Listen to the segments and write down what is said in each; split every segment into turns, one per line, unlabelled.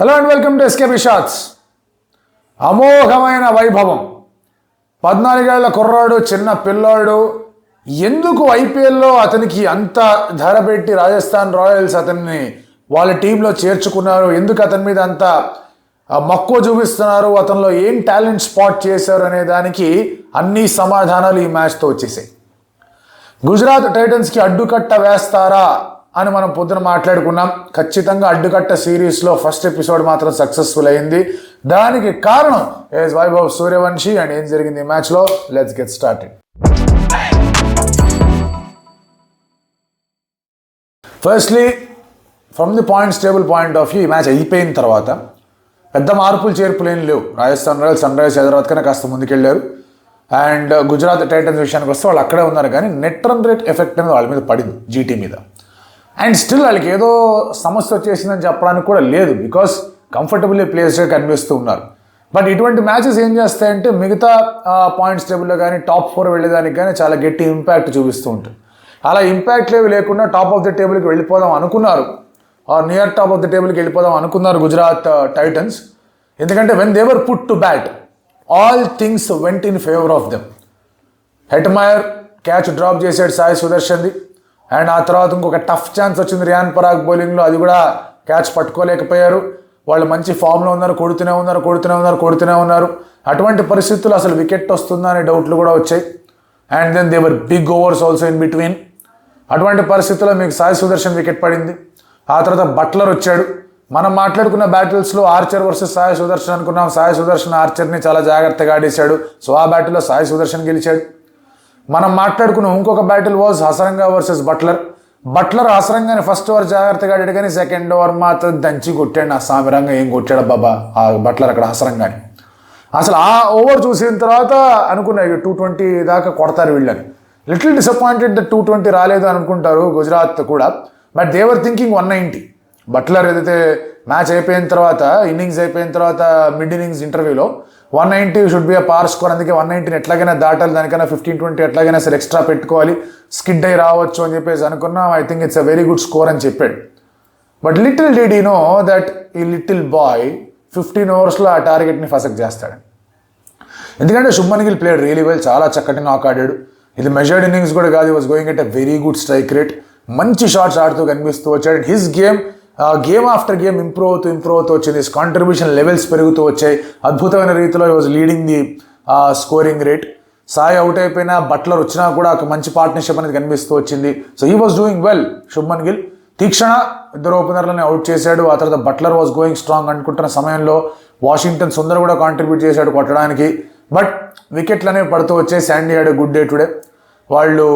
Hello and welcome to SKP shots. అమోఘమైన వైభవం. 14 ఏళ్ల కుర్రాడు, చిన్న పిల్లాడు. ఎందుకు ఐపీఎల్లో అతనికి అంత ధర పెట్టి రాజస్థాన్ రాయల్స్ అతన్ని వాళ్ళ టీంలో చేర్చుకున్నారు? ఎందుకు అతని మీద అంత మక్కువ చూపిస్తున్నారు? అతనిలో ఏం టాలెంట్ స్పాట్ చేశారు అనే దానికి అన్ని సమాధానాలు ఈ మ్యాచ్తో వచ్చేసాయి. గుజరాత్ టైటన్స్కి అడ్డుకట్ట వేస్తారా అని మనం పొద్దున మాట్లాడుకున్నాం. ఖచ్చితంగా అడ్డుకట్ట సిరీస్లో ఫస్ట్ ఎపిసోడ్ మాత్రం సక్సెస్ఫుల్ అయింది. దానికి కారణం ఏజ్ వైభవ్ సూర్యవంశీ. అండ్ ఏం జరిగింది ఈ మ్యాచ్లో? Let's get started. Firstly from the points table point of view, ఈ మ్యాచ్ అయిపోయిన తర్వాత పెద్ద మార్పులు చేర్పులు ఏం లేవు. Rajasthan Royals Sunrisers Hyderabad కన్నా కాస్త ముందుకెళ్ళారు. అండ్ గుజరాత్ టైటన్స్ విషయానికి వస్తే వాళ్ళు అక్కడే ఉన్నారు, కానీ నెట్ రన్ రేట్ ఎఫెక్ట్ అనేది వాళ్ళ మీద పడింది, జీటీ మీద. అండ్ స్టిల్ వాళ్ళకి ఏదో సమస్య వచ్చేసిందని చెప్పడానికి కూడా లేదు, బికాస్ కంఫర్టబుల్లీ ప్లేస్గా కనిపిస్తూ ఉన్నారు. బట్ ఇటువంటి మ్యాచెస్ ఏం చేస్తాయంటే మిగతా పాయింట్స్ టేబుల్లో కానీ టాప్ 4 వెళ్ళేదానికి కానీ చాలా గట్టి ఇంపాక్ట్ చూపిస్తూ ఉంటుంది. అలా ఇంపాక్ట్ లేకుండా టాప్ ఆఫ్ ద టేబుల్కి వెళ్ళిపోదాం అనుకున్నారు, నియర్ టాప్ ఆఫ్ ద టేబుల్కి వెళ్ళిపోదాం అనుకున్నారు గుజరాత్ టైటన్స్. ఎందుకంటే when they were put to bat, all things went in favour of them. Hetmyer catch drop చేశాడు సాయి సుదర్శన్ది. అండ్ ఆ తర్వాత ఇంకొక టఫ్ ఛాన్స్ వచ్చింది రియాన్ పరాగ్ బౌలింగ్లో, అది కూడా క్యాచ్ పట్టుకోలేకపోయారు. వాళ్ళు మంచి ఫామ్లో ఉన్నారు, కొడుతూనే ఉన్నారు. అటువంటి పరిస్థితులు అసలు వికెట్ వస్తుందా అనే డౌట్లు కూడా వచ్చాయి. And then they were big overs also in between. అటువంటి పరిస్థితుల్లో మీకు సాయి సుదర్శన్ వికెట్ పడింది. ఆ తర్వాత బట్లర్ వచ్చాడు. మనం మాట్లాడుకున్న బ్యాటిల్స్లో ఆర్చర్ వర్సెస్ సాయి సుదర్శన్ అనుకున్నాం. సాయి సుదర్శన్ ఆర్చర్ని చాలా జాగ్రత్తగా ఆడేశాడు. సో ఆ బ్యాటిల్లో సాయి సుదర్శన్ గెలిచాడు. మనం మాట్లాడుకున్న ఇంకొక battle was Hasaranga versus Butler. Butler హసరంగాని ఫస్ట్ ఓవర్ జాగ్రత్తగా ఆడాడు, కానీ సెకండ్ ఓవర్ మాత్రం దంచి కొట్టాడు. నా సామిరంగా ఏం కొట్టాడు బాబా ఆ బట్లర్ అక్కడ హసరంగాని. అసలు ఆ ఓవర్ చూసిన తర్వాత అనుకున్నాయి 220 దాకా కొడతారు వీళ్ళని. లిటిల్ డిసప్పాయింటెడ్ 220 రాలేదు అనుకుంటారు గుజరాత్ కూడా. But they were thinking 190. బట్లర్ ఏదైతే మ్యాచ్ అయిపోయిన తర్వాత, ఇన్నింగ్స్ అయిపోయిన తర్వాత మిడ్ ఇన్నింగ్స్ ఇంటర్వ్యూలో 190 షుడ్ బి అ పార్ స్కోర్, అందుకే 190ని ఎట్లాగైనా దాటాలి, దానికైనా 15-20 ఎట్లాగైనా సరే ఎక్స్ట్రా పెట్టుకోవాలి, స్కిడ్ అయి రావచ్చు అని చెప్పేసి అనుకున్నాం. I think it's a very good score అని చెప్పాడు. But little did you know that ఈ లిటిల్ బాయ్ 15 ఓవర్స్లో ఆ టార్గెట్ని ఫసక్ చేస్తాడు. ఎందుకంటే Shubman Gill played really well, చాలా చక్కటి నాక్ ఆడాడు. ఇది మెజర్డ్ ఇన్నింగ్స్ కూడా కాదు, was going at a very good strike rate. మంచి షాట్స్ ఆడుతూ కనిపిస్తూ వచ్చాడు. His game after game improve అవుతూ వచ్చింది. హిస్ కాంట్రిబ్యూషన్ లెవెల్స్ పెరుగుతూ వచ్చాయి. అద్భుతమైన రీతిలో ఈ was leading the scoring rate. Sai out అయిపోయినా బట్లర్ వచ్చినా కూడా ఒక మంచి పార్ట్నర్షిప్ అనేది కనిపిస్తూ వచ్చింది. So he was doing well Shubman Gill. Theekshana 2 ఓపెనర్లని అవుట్ చేశాడు. ఆ తర్వాత బట్లర్ వాజ్ గోయింగ్ స్ట్రాంగ్ అనుకుంటున్న సమయంలో వాషింగ్టన్ సుందర్ కూడా కాంట్రిబ్యూట్ చేశాడు కొట్టడానికి. బట్ వికెట్లు అనేవి పడుతూ వచ్చాయి. Sandy had good day today. వాళ్ళు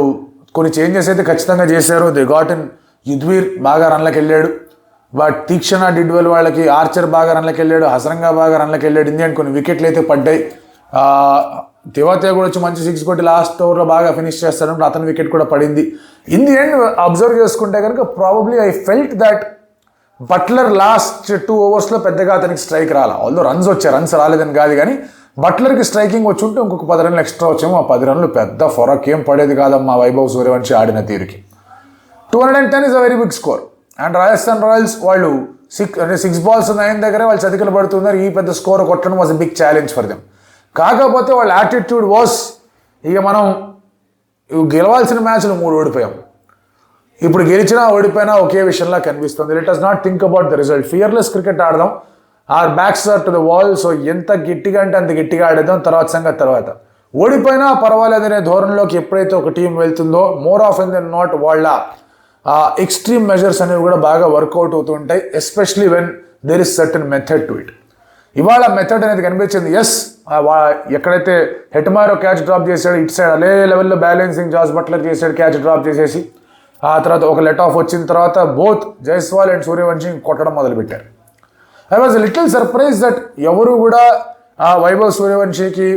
కొన్ని చేంజెస్ అయితే ఖచ్చితంగా చేశారు. దే గాట్ ఇన్ యుధ్వీర్ బాగా రన్లకు వెళ్ళాడు. బట్ తీక్షణ డిడ్వెల్ వాళ్ళకి, ఆర్చర్ బాగా రన్లకు వెళ్ళాడు, హసరంగా బాగా రన్లకు వెళ్ళాడు. ఇండియన్ కొన్ని వికెట్లు అయితే పడ్డాయి. తివాతే కూడా వచ్చి మంచి 6 కొట్టి లాస్ట్ ఓవర్లో బాగా ఫినిష్ చేస్తాడు, అతని వికెట్ కూడా పడింది. ఇన్ ది ఎండ్ అబ్జర్వ్ చేసుకుంటే కనుక probably I felt that Buttler last 2 ఓవర్స్లో పెద్దగా అతనికి స్ట్రైక్ రాలా. ఆల్దో రన్స్ వచ్చాయి, రన్స్ రాలేదని కాదు, కానీ బట్లర్కి స్ట్రైకింగ్ వచ్చి ఉంటే ఇంకొక 10 రన్లు ఎక్స్ట్రా వచ్చాము. ఆ 10 రన్లు పెద్ద ఫరక్ ఏం పడేది కాదమ్మా వైభవ్ సూర్యవంశీ ఆడిన తీరుకి. 210 is a very big score. And Rajasthan Royals వాళ్ళు 6 balls 9 దగ్గరే వాళ్ళు చతికిలు పడుతున్నారు. ఈ పెద్ద స్కోర్ కొట్టడం was a big challenge for them. కాకపోతే వాళ్ళ యాటిట్యూడ్ వాస్, ఇక మనం గెలవాల్సిన మ్యాచ్లు 3 ఓడిపోయాం, ఇప్పుడు గెలిచినా ఓడిపోయినా ఒకే విషయంలా కనిపిస్తుంది. Let us not think about the result. Fearless cricket ఆడదాం. Our backs are to the wall. So ఎంత గట్టిగా అంటే అంత గట్టిగా ఆడేద్దాం. తర్వాత ఓడిపోయినా పర్వాలేదనే ధోరణిలోకి ఎప్పుడైతే ఒక టీం వెళ్తుందో, మోర్ ఆఫ్ దెన్ నాట్ వాళ్ళ ఎక్స్ట్రీమ్ మెజర్స్ అనేవి కూడా బాగా వర్కౌట్ అవుతూ ఉంటాయి. Especially when there is certain method to it. ఇవాళ మెథడ్ అనేది కనిపించింది. ఎస్, ఎక్కడైతే హెట్మారో క్యాచ్ డ్రాప్ చేశాడు, ఇటు సైడ్ అదే లెవెల్లో బ్యాలెన్సింగ్ జాస్ బట్లర్ చేశాడు క్యాచ్ డ్రాప్ చేసేసి. ఆ తర్వాత ఒక లెట్ ఆఫ్ వచ్చిన తర్వాత బోత్ జైస్వాల్ అండ్ సూర్యవంశీ కొట్టడం మొదలుపెట్టారు. I was little surprise that ఎవరు కూడా వైభవ్ సూర్యవంశీకి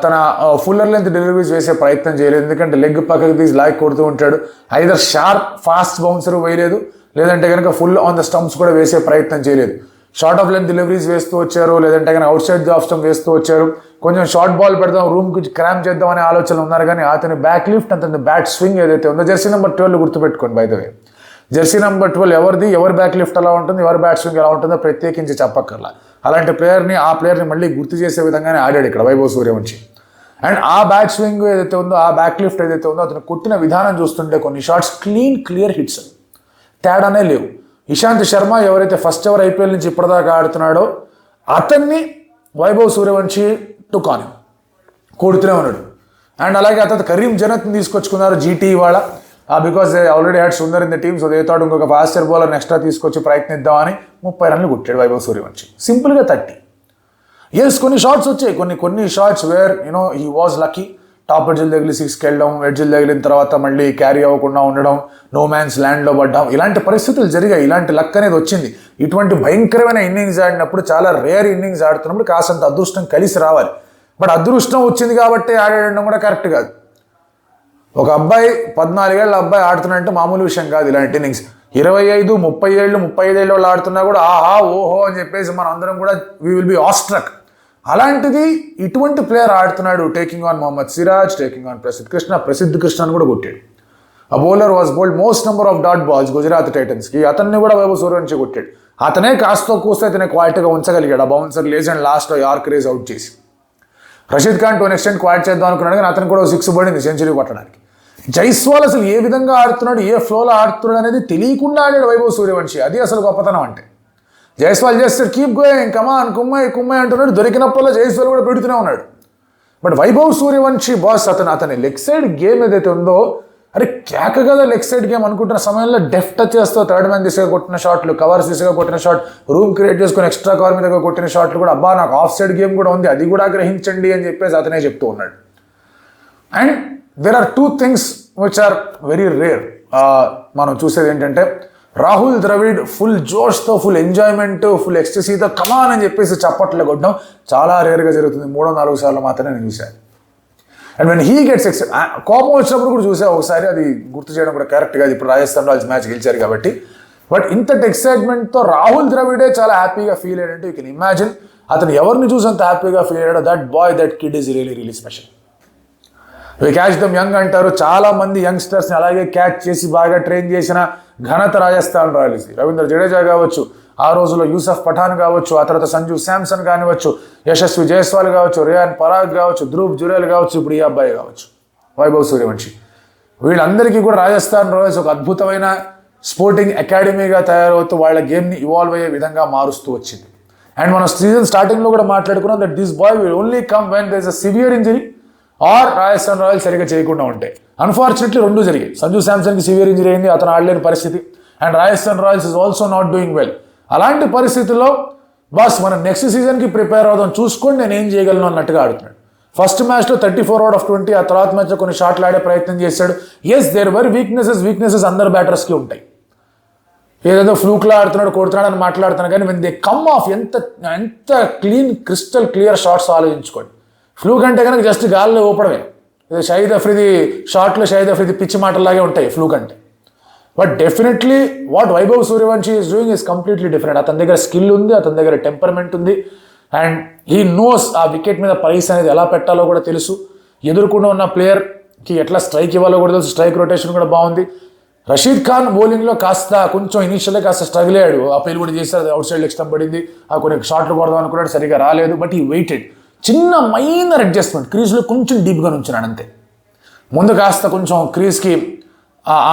తన ఫుల్లర్ లెంత్ డెలివరీస్ వేసే ప్రయత్నం చేయలేదు. ఎందుకంటే లెగ్ పక్కకి తీసి లాక్ కొడుతూ ఉంటాడు. ఐదర్ షార్ప్ ఫాస్ట్ బౌన్సర్ వేయలేదు, లేదంటే కనుక ఫుల్ ఆన్ ద స్టంప్స్ కూడా వేసే ప్రయత్నం చేయలేదు. షార్ట్ ఆఫ్ లెంత్ డెలివరీస్ వేస్తూ వచ్చారు, లేదంటే కనుక out side the off stump వేస్తూ వచ్చారు. కొంచెం షార్ట్ బాల్ పెడదాం, రూమ్కి క్రామ్ చేద్దాం అనే ఆలోచనలు ఉన్నారు, కానీ అతని బ్యాక్ లిఫ్ట్, అతని బ్యాట్ స్వింగ్ ఏదైతే ఉందో, జెర్సీ నెంబర్ 12 గుర్తుపెట్టుకోండి by the way. Jersey number 12 ఎవరిది, ఎవరి బ్యాక్ లిఫ్ట్ ఎలా ఉంటుంది, ఎవరి బ్యాట్ స్వింగ్ ఎలా ఉంటుందో ప్రత్యేకించి చెప్పక్కర్లా. అలాంటి ఆ ప్లేయర్ని మళ్ళీ గుర్తు చేసే విధంగానే ఆడాడు ఇక్కడ వైభవ్ సూర్యవంశి. అండ్ ఆ బ్యాట్ స్వింగ్ ఏదైతే ఉందో, ఆ బ్యాక్ లిఫ్ట్ ఏదైతే ఉందో, అతను కొట్టిన విధానం చూస్తుంటే కొన్ని షాట్స్ క్లియర్ హిట్స్, తేడానే లేవు. ఇషాంత్ శర్మ ఎవరైతే ఫస్ట్ ఎవర్ ఐపీఎల్ నుంచి ఇప్పటిదాకా ఆడుతున్నాడో అతన్ని వైభవ్ సూర్యవంశి టుకాని కొడుతూనే ఉన్నాడు. అండ్ అలాగే అతను కరీం జనత్ని తీసుకొచ్చుకున్నారు జీటీ ఇవాళ, because they already had Sundar in the team. So they thought ఇంకొక ఫాస్టర్ బౌలర్ ఎక్స్ట్రా తీసుకొచ్చి ప్రయత్నిద్దామని 30 రన్లు కొట్టాడు వైభవ్ సూర్యవంశి, సింపుల్గా 30. ఎస్ కొన్ని షాట్స్ వచ్చాయి, కొన్ని shots where he was lucky. Top ఎడ్జిల్ తగిలి 6కి వెళ్ళడం, ఎడ్జిల్ తగిలిన తర్వాత మళ్ళీ క్యారీ అవ్వకుండా ఉండడం, నో మ్యాన్స్ ల్యాండ్లో పడ్డం, ఇలాంటి పరిస్థితులు జరిగాయి. ఇలాంటి లక్ అనేది వచ్చింది. ఇటువంటి భయంకరమైన ఇన్నింగ్స్ ఆడినప్పుడు, చాలా రేర్ ఇన్నింగ్స్ ఆడుతున్నప్పుడు కాసంత అదృష్టం కలిసి రావాలి. బట్ అదృష్టం వచ్చింది కాబట్టి ఆడడం కూడా కరెక్ట్ కాదు. ఒక అబ్బాయి 14 ఏళ్ళ అబ్బాయి ఆడుతున్నాడంటే మామూలు విషయం కాదు. ఇలాంటి ఇన్నింగ్స్ 25, 30 ఏళ్ళు, 35 ఏళ్ళ వాళ్ళు ఆడుతున్నా కూడా ఆహా ఓహో అని చెప్పేసి మనం అందరం కూడా వీ విల్ బి ఆస్ట్రక్. అలాంటిది ఇటువంటి ప్లేయర్ ఆడుతున్నాడు, taking on Mohammed Siraj, taking on Prasidh కృష్ణని కూడా కొట్టాడు. ఆ bowler was bowled most number of dot balls Gujarat టైటన్స్కి. అతన్ని కూడా వైభవ్ సూర్యవంశి కొట్టాడు. అతనే కాస్తో కూస్తే అతనే క్వాలిటీగా ఉంచగలిగాడు. ఆ బౌన్సర్ లేజ్ అండ్ లాస్ట్లో యార్క్ రేజ్ అవుట్ చేసి. Rashid Khan to an extent quiet చేద్దాం అనుకున్నాడు, కానీ అతను కూడా 6 పడింది సెంచరీ కొట్టడానికి. జైస్వాల్ అసలు ఏ విధంగా ఆడుతున్నాడు, ఏ ఫ్లోలో ఆడుతున్నాడు అనేది తెలియకుండా ఆడాడు వైభవ్ సూర్యవంశి. అది అసలు గొప్పతనం అంటే. జైస్వాల్ చేస్తాడు కీప్ గోయింగ్ కమాన్ కుమ్మాయి అంటున్నాడు, దొరికినప్పుడల్లా జైస్వాల్ కూడా పెడుతూనే ఉన్నాడు. బట్ వైభవ్ సూర్యవంశి బాస్ అతని లెగ్ సైడ్ గేమ్ ఏదైతే ఉందో, అరే కేక కదా లెగ్ సైడ్ గేమ్ అనుకుంటున్న సమయంలో డెఫ్ టచ్ చేస్తూ థర్డ్ మ్యాన్ దిశగా కొట్టిన షాట్లు, కవర్స్ దిశగా కొట్టిన షాట్, రూమ్ క్రియేట్ చేసుకుని ఎక్స్ట్రా కవర్ మీదగా కొట్టిన షాట్లు కూడా అబ్బా నాకు ఆఫ్ సైడ్ గేమ్ కూడా ఉంది, అది కూడా గ్రహించండి అని చెప్పేసి అతనే చెప్తూ ఉన్నాడు. And there are 2 things which are very rare. మనం చూసేది ఏంటంటే రాహుల్ ద్రవిడ్ ఫుల్ జోష్తో, ఫుల్ ఎంజాయ్మెంట్, ఫుల్ ఎక్స్టసీతో కమాన్ అని చెప్పేసి చప్పట్లు కొట్టడం చాలా రేర్గా జరుగుతుంది. 3-4 సార్లు మాత్రమే నేను చూశాను. అండ్ వెన్ హీ గెట్స్ కోపం వచ్చినప్పుడు కూడా చూసా ఒకసారి, అది గుర్తు చేయడం కూడా కరెక్ట్ కాదు, ఇప్పుడు రాజస్థాన్ రాయల్స్ మ్యాచ్ గెలిచారు కాబట్టి. బట్ ఇంతటి ఎక్సైట్మెంట్తో రాహుల్ ద్రవిడే చాలా హ్యాపీగా ఫీల్ అయ్యాడంటే యూ కెన్ ఇమాజిన్ అతను ఎవరిని చూసి అంత హ్యాపీగా ఫీల్ అయ్యాడో. That boy, that kid is really special. We catch them young అంటారు. చాలా మంది యంగ్స్టర్స్ని అలాగే క్యాచ్ చేసి బాగా ట్రైన్ చేసిన ఘనత రాజస్థాన్ రాయల్స్. రవీంద్ర జడేజా కావచ్చు, ఆ రోజుల్లో యూసఫ్ పఠాన్ కావచ్చు, ఆ తర్వాత సంజు శాంసన్ కానివచ్చు, యశస్వి జైస్వాల్ కావచ్చు, రియాన్ పరాగ్ కావచ్చు, ధ్రువ్ జురేల్ కావచ్చు, ఇప్పుడు ఈ అబ్బాయి కావచ్చు వైభవ్ సూర్యవంశి. వీళ్ళందరికీ కూడా రాజస్థాన్ రాయల్స్ ఒక అద్భుతమైన స్పోర్టింగ్ అకాడమీగా తయారవుతూ వాళ్ళ గేమ్ని ఇవాల్వ్ అయ్యే విధంగా మారుస్తూ వచ్చింది. అండ్ మనం సీజన్ స్టార్టింగ్లో కూడా మాట్లాడుకున్నాం that this boy will only come when there is a severe injury or Rajasthan Royals సరిగ్గా చేయకుండా ఉంటాయి. అన్ఫార్చునేట్లీ 2 జరిగాయి. సంజు శాంసన్కి సివియర్ ఇంజరీ అయింది, అతను ఆడలేని పరిస్థితి. And Rajasthan Royals is also not doing well. అలాంటి పరిస్థితుల్లో బాస్ మనం నెక్స్ట్ సీజన్కి ప్రిపేర్ అవుదాం, చూసుకొని నేను ఏం చేయగలను అన్నట్టుగా ఆడుతున్నాడు. ఫస్ట్ మ్యాచ్లో 34 out of 20, ఆ తర్వాత మ్యాచ్లో కొన్ని షాట్లు ఆడే ప్రయత్నం చేశాడు. ఎస్ దేర్ వర్ వీక్నెసెస్ అందరు బ్యాటర్స్కి ఉంటాయి. ఏదేదో ఫ్లూక్లా ఆడుతున్నాడు, కొడుతున్నాడు అని మాట్లాడుతున్నాడు, కానీ వెన్ దే కమ్ ఆఫ్ ఎంత క్రిస్టల్ క్లియర్ షాట్స్ ఆలోచించుకోండి. ఫ్లూక్ అంటే కనుక జస్ట్ గాల్లో ఊపడమే. షాహిద్ అఫ్రిది షాట్లో షాహిద్ అఫ్రిది పిచ్చి మాటల్లాగే ఉంటాయి ఫ్లూక్ అంటే. But definitely what Vaibhav Suryavanshi is doing is completely different. అతని దగ్గర స్కిల్ ఉంది, అతని దగ్గర టెంపర్మెంట్ ఉంది. అండ్ హీ నోస్ ఆ వికెట్ మీద ప్రైస్ అనేది ఎలా పెట్టాలో కూడా తెలుసు. ఎదుర్కొంటూ ఉన్న ప్లేయర్కి ఎట్లా స్ట్రైక్ ఇవ్వాలో కూడా తెలుసు. స్ట్రైక్ రొటేషన్ కూడా బాగుంది. రషీద్ ఖాన్ బౌలింగ్లో కొంచెం ఇనీషియల్గా కాస్త స్ట్రగుల్ అయ్యాడు. అప్పీల్ కూడా చేశారు, అవుట్ సైడ్ లెగ్ స్టంప్ పడింది, కొన్ని షాట్లు కొడదాం అనుకున్నాడు, సరిగా రాలేదు. బట్ ఈ వెయిటెడ్, చిన్న మైనర్ అడ్జస్ట్మెంట్, క్రీజ్లో కొంచెం డీప్గా నుంచున్నాడు అంతే. ముందు కాస్త కొంచెం క్రీజ్కి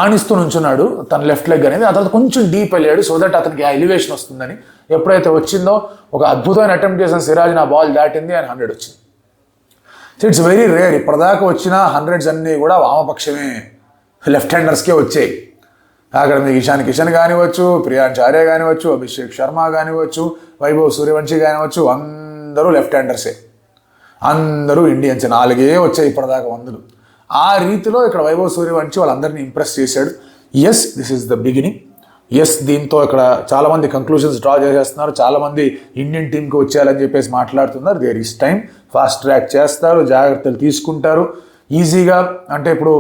ఆనిస్తూ నుంచున్నాడు తన లెఫ్ట్ లెగ్ అనేది, ఆ తర్వాత కొంచెం డీప్ వెళ్ళాడు సో దట్ అతనికి ఆ ఎలివేషన్ వస్తుందని. ఎప్పుడైతే వచ్చిందో ఒక అద్భుతమైన అటెంప్ట్ చేసిన సిరాజ్, నా బాల్ దాటింది, ఆయన 100 వచ్చింది. So it's very rare. ఇప్పటిదాకా వచ్చిన 100s అన్నీ కూడా వామపక్షమే, లెఫ్ట్ హ్యాండర్స్కే వచ్చాయి. అక్కడ మీకు ఇషాన్ కిషన్ కానివచ్చు, ప్రియాంశ్ ఆర్య కానివచ్చు, అభిషేక్ శర్మ కానివచ్చు, వైభవ్ సూర్యవంశి కానివచ్చు, అందరూ లెఫ్ట్ హ్యాండర్సే, అందరూ ఇండియన్స్. 4 వచ్చాయి ఇప్పటిదాకా 100. ఆ రీతిలో ఇక్కడ వైభవ్ సూర్యవంశి వాళ్ళందరినీ ఇంప్రెస్ చేశాడు. Yes this is the beginning. Yes దీంతో ఇక్కడ చాలామంది కంక్లూషన్స్ డ్రా చేసేస్తున్నారు. చాలామంది ఇండియన్ టీంకి వచ్చేయాలని చెప్పేసి మాట్లాడుతున్నారు. There is time, fast track చేస్తారు, జాగ్రత్తలు తీసుకుంటారు ఈజీగా. అంటే ఇప్పుడు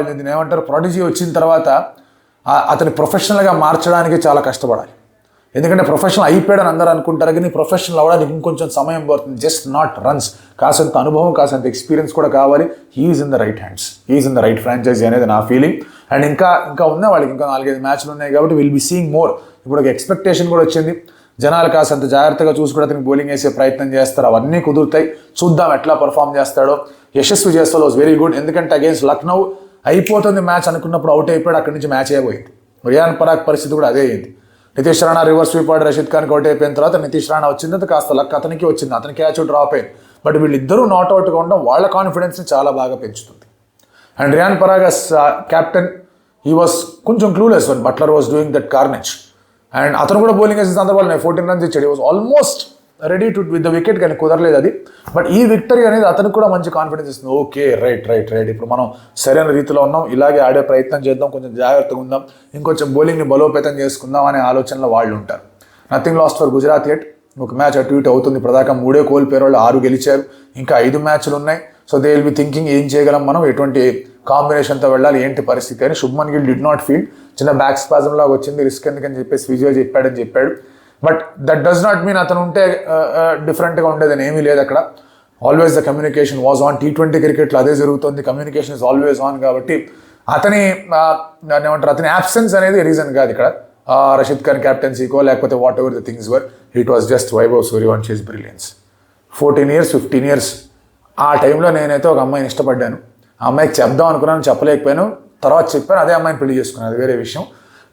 దీన్ని ఏమంటారు, ప్రాడిజీ వచ్చిన తర్వాత అతని ప్రొఫెషనల్గా మార్చడానికి చాలా కష్టపడాలి. ఎందుకంటే ప్రొఫెషనల్ అయిపోయాడని అందరూ అనుకుంటారు, కానీ ప్రొఫెషనల్ అవ్వడానికి ఇంకొంచెం సమయం పడుతుంది. జస్ట్ నాట్ రన్స్, కాసంత అనుభవం, కాసంత ఎక్స్పీరియన్స్ కూడా కావాలి. He's in the right hands, he's in the right franchise అనేది నా ఫీలింగ్. అండ్ ఇంకా ఉన్నాయి వాళ్ళకి, ఇంకా 4-5 మ్యాచ్లు ఉన్నాయి కాబట్టి విల్ బి సీయింగ్ మోర్. ఇప్పుడు ఒక ఎక్స్పెక్టేషన్ కూడా వచ్చింది, జనాలు కాస్తంత జాగ్రత్తగా చూసుకుని అతనికి బౌలింగ్ వేసే ప్రయత్నం చేస్తారు, అవన్నీ కుదురుతాయి. చూద్దాం ఎట్లా పర్ఫామ్ చేస్తాడో. Yashasvi Jaiswal was very good, ఎందుకంటే అగేన్స్ట్ లక్నో అయిపోతుంది మ్యాచ్ అనుకున్నప్పుడు అవుట్ అయిపోయాడు, అక్కడి నుంచి మ్యాచ్ అయిపోయింది. రియాన్ పరాగ్ పరిస్థితి కూడా అదే అయింది. నితీష్ రాణా రివర్స్ స్వీప్ ఆడి రషీద్ ఖాన్కి అవుట్ అయిపోయిన తర్వాత నితీష్ రాణా వచ్చింది, కాస్త లక్ అతనికి వచ్చింది, అతని క్యాచ్ డ్రాప్ అయింది. బట్ వీళ్ళిద్దరూ నాట్అవుట్గా ఉండడం వాళ్ళ కాన్ఫిడెన్స్ని చాలా బాగా పెంచుతుంది. And Riyan Parag as captain he was కొంచెం clueless one Butler was doing that carnage. And అతను కూడా బౌలింగ్ వేసిన సందర్భాలు 14 runs ఇచ్చాడు. Was almost ready to with the wicket, కానీ కుదరలేదు అది. బట్ ఈ విక్టరీ అనేది అతనికి కూడా మంచి కాన్ఫిడెన్స్ ఇస్తుంది. ఓకే రైట్ ఇప్పుడు మనం సరైన రీతిలో ఉన్నాం, ఇలాగే ఆడే ప్రయత్నం చేద్దాం, కొంచెం జాగ్రత్తగా ఉందాం, ఇంకొంచెం బౌలింగ్ని బలోపేతం చేసుకుందాం అనే ఆలోచనలో వాళ్ళు ఉంటారు. Nothing last for Gujarat yet. ఒక మ్యాచ్ అటు ఇటు అవుతుంది. ఇప్పటిదాకా 3 కోల్పోయారు వాళ్ళు, 6 గెలిచారు, ఇంకా 5 మ్యాచ్లు ఉన్నాయి. So they will be thinking ఏం చేయగలం మనం, ఎటువంటి కాంబినేషన్తో వెళ్ళాలి, ఏంటి పరిస్థితి అని. Shubman Gill did not field, చిన్న బ్యాక్ స్పాజం లాగా వచ్చింది, రిస్క్ ఎందుకని చెప్పేసి విజయ్ చెప్పాడు. But that does not mean అతను ఉంటే డిఫరెంట్గా ఉండేదని ఏమీ లేదు అక్కడ. Always the communication was on. T20 క్రికెట్లో అదే జరుగుతుంది, కమ్యూనికేషన్ ఇస్ ఆల్వేస్ ఆన్. కాబట్టి అతని యాబ్సెన్స్ అనేది రీజన్ కాదు ఇక్కడ. రషీద్ ఖాన్ క్యాప్టెన్సీకో లేకపోతే what the things were, it was just Vaibhav Suryavanshi's brilliance. 14 years 15 years ఆ టైంలో నేనైతే ఒక అమ్మాయిని ఇష్టపడ్డాను. ఆ అమ్మాయికి చెప్దాం అనుకున్నాను, చెప్పలేకపోయాను, తర్వాత చెప్పాను, అదే అమ్మాయిని పెళ్లి చేసుకున్నాను, అది వేరే విషయం.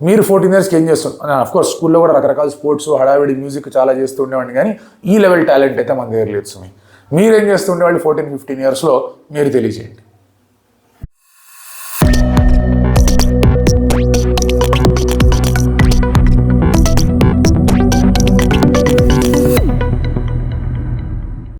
మీరు 14 yearsకి ఏం చేస్తున్నారు? అఫ్కోర్స్ స్కూల్లో కూడా రకరకాల స్పోర్ట్స్, హడావిడి మ్యూజిక్ చాలా చేస్తూ ఉండేవాడిని, కానీ ఈ లెవెల్ టాలెంట్ అయితే మన దగ్గర లేదు. మీరేం చేస్తూ ఉండేవాళ్ళు 14-15 yearsలో మీరు తెలియజేయండి.